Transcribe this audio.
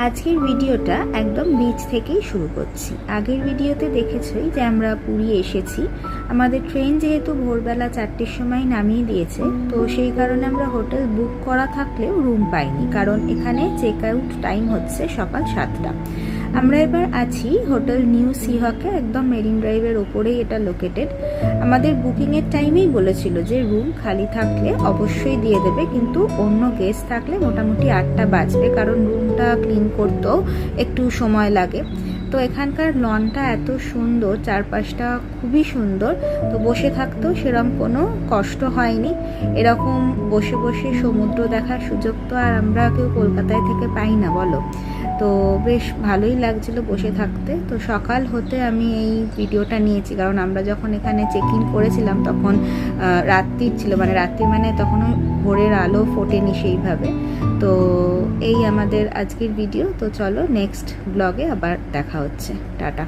আজকের ভিডিওটা একদম বিচ থেকেই শুরু করছি। আগের ভিডিওতে দেখেছই যে আমরা পুরী এসেছি। আমাদের ট্রেন যেহেতু ভোরবেলা 4টের সময় নামিয়ে দিয়েছে, তো সেই কারণে আমরা হোটেল বুক করা থাকলেও রুম পাইনি, কারণ এখানে চেক আউট টাইম হচ্ছে সকাল 7টা। আমরা এবার আছি হোটেল নিউ সিহকে, একদম মেরিন ড্রাইভের ওপরেই এটা লোকেটেড। আমাদের বুকিংয়ের টাইমেই বলেছিল যে রুম খালি থাকলে অবশ্যই দিয়ে দেবে, কিন্তু অন্য গেস্ট থাকলে মোটামুটি 8টা বাজবে, কারণ রুমটা ক্লিন করতেও একটু সময় লাগে। তো এখানকার লনটা এত সুন্দর, চারপাশটা খুবই সুন্দর, তো বসে থাকতেও সেরকম কোনো কষ্ট হয়নি। এরকম বসে বসে সমুদ্র দেখার সুযোগ তো আর আমরা কেউ কলকাতায় থেকে পাই না, বলো। তো বেশ ভালোই লাগছিল বসে থাকতে। তো সকাল হতে আমি এই ভিডিওটা নিয়েছি, কারণ আমরা যখন এখানে চেক ইন করেছিলাম তখন রাত্রির ছিল, রাত্রি তখনও ভোরের আলো ফোটেনি সেইভাবে। তো এই আমাদের আজকের ভিডিও। তো চলো নেক্সট ব্লগে আবার দেখা হচ্ছে। টাটা।